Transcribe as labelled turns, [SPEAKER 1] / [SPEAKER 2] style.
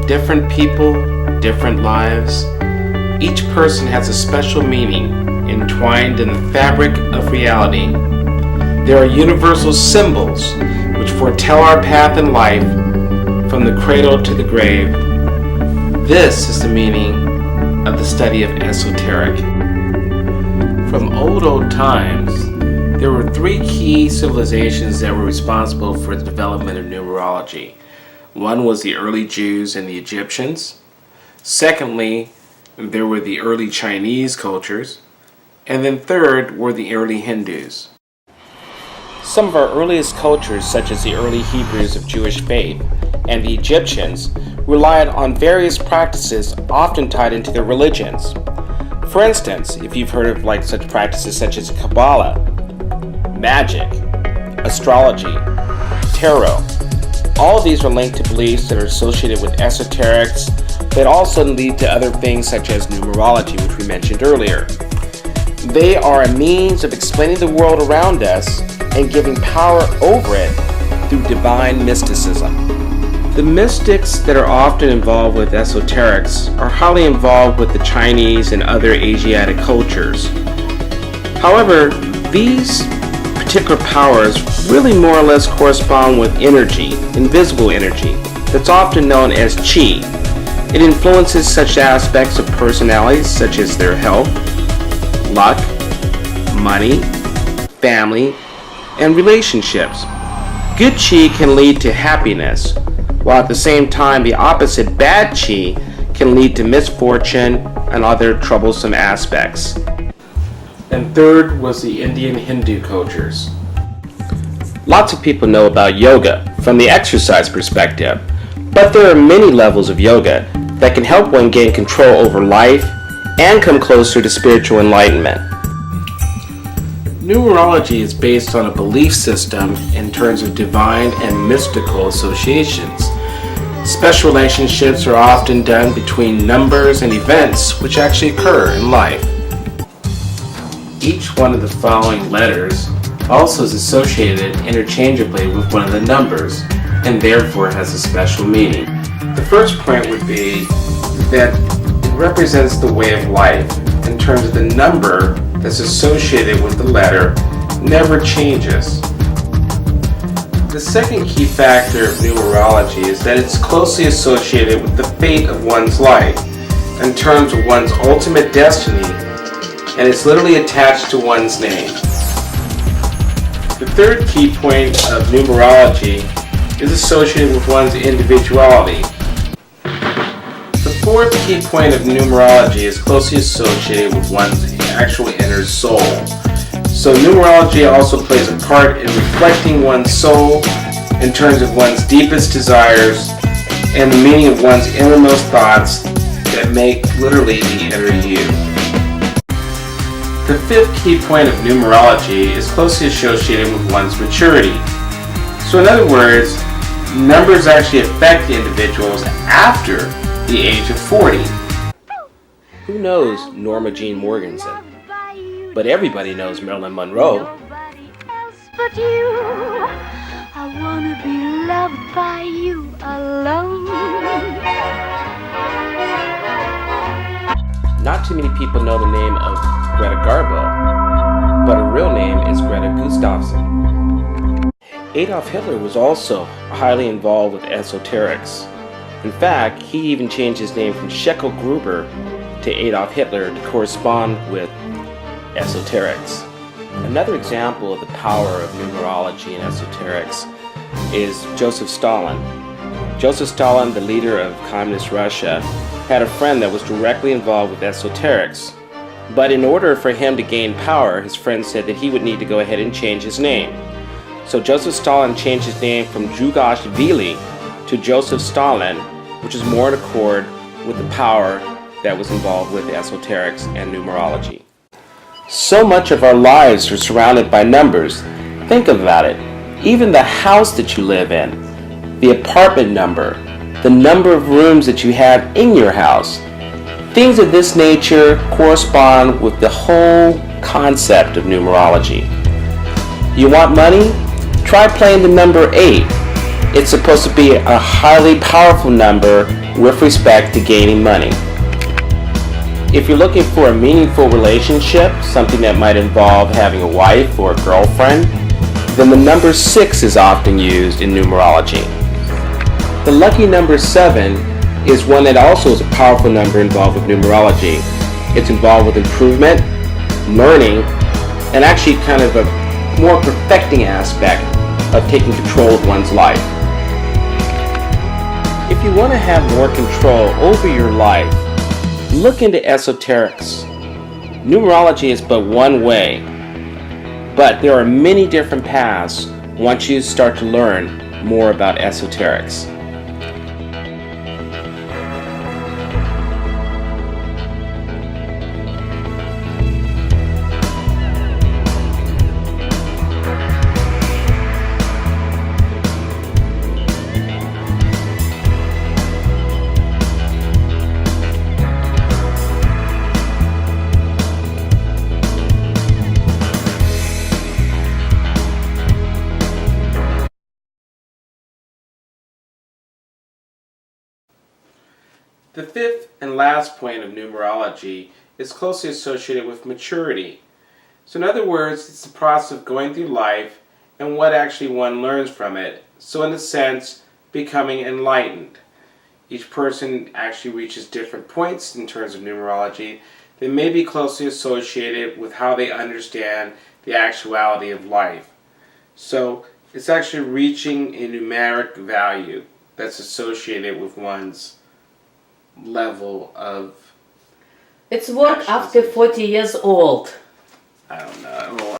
[SPEAKER 1] Different people, different lives. Each person has a special meaning entwined in the fabric of reality. There are universal symbols which foretell our path in life from the cradle to the grave. This is the meaning of the study of esoteric. From old times, there were three key civilizations that were responsible for the development of numerology. One was the early Jews and the Egyptians. Secondly, there were the early Chinese cultures. And then third were the early Hindus. Some of our earliest cultures, such as the early Hebrews of Jewish faith and the Egyptians, relied on various practices often tied into their religions. For instance, if you've heard of such practices such as Kabbalah, magic, astrology, tarot, all of these are linked to beliefs that are associated with esoterics, but also lead to other things such as numerology, which we mentioned earlier. They are a means of explaining the world around us and giving power over it through divine mysticism. The mystics that are often involved with esoterics are highly involved with the Chinese and other Asiatic cultures. However, these particular powers really more or less correspond with energy, invisible energy, that's often known as qi. It influences such aspects of personalities such as their health, luck, money, family, and relationships. Good qi can lead to happiness, while at the same time the opposite, bad qi, can lead to misfortune and other troublesome aspects. And third was the Indian Hindu cultures. Lots of people know about yoga from the exercise perspective, but there are many levels of yoga that can help one gain control over life and come closer to spiritual enlightenment. Numerology is based on a belief system in terms of divine and mystical associations. Special relationships are often done between numbers and events which actually occur in life. Each one of the following letters also is associated interchangeably with one of the numbers and therefore has a special meaning. The first point would be that it represents the way of life in terms of the number that's associated with the letter never changes. The second key factor of numerology is that it's closely associated with the fate of one's life in terms of one's ultimate destiny, and it's literally attached to one's name. The third key point of numerology is associated with one's individuality. The fourth key point of numerology is closely associated with one's actual inner soul. So numerology also plays a part in reflecting one's soul in terms of one's deepest desires and the meaning of one's innermost thoughts that make literally the inner you. The fifth key point of numerology is closely associated with one's maturity. So in other words, numbers actually affect individuals after the age of 40. Who knows Norma Jean Morganson? But everybody knows Marilyn Monroe.
[SPEAKER 2] Nobody else but you. I wanna be loved by you alone.
[SPEAKER 1] Not too many people know the name of Greta Garbo, but her real name is Greta Gustafsson. Adolf Hitler was also highly involved with esoterics. In fact, he even changed his name from Shekel Gruber to Adolf Hitler to correspond with esoterics. Another example of the power of numerology and esoterics is Joseph Stalin. Joseph Stalin, the leader of communist Russia, had a friend that was directly involved with esoterics. But in order for him to gain power, his friend said that he would need to go ahead and change his name. So Joseph Stalin changed his name from Djugashvili to Joseph Stalin, which is more in accord with the power that was involved with esoterics and numerology. So much of our lives are surrounded by numbers. Think about it. Even the house that you live in, the apartment number, the number of rooms that you have in your house. Things of this nature correspond with the whole concept of numerology. You want money? Try playing the number 8. It's supposed to be a highly powerful number with respect to gaining money. If you're looking for a meaningful relationship, something that might involve having a wife or a girlfriend, then the number 6 is often used in numerology. The lucky number 7 is one that also is a powerful number involved with numerology. It's involved with improvement, learning, and actually kind of a more perfecting aspect of taking control of one's life. If you want to have more control over your life, look into esoterics. Numerology is but one way, but there are many different paths once you start to learn more about esoterics. The fifth and last point of numerology is closely associated with maturity. So in other words, it's the process of going through life and what actually one learns from it. So in a sense, becoming enlightened. Each person actually reaches different points in terms of numerology that may be closely associated with how they understand the actuality of life. So it's actually reaching a numeric value that's associated with one's level of
[SPEAKER 3] It's work after 40 years old.
[SPEAKER 1] I don't know.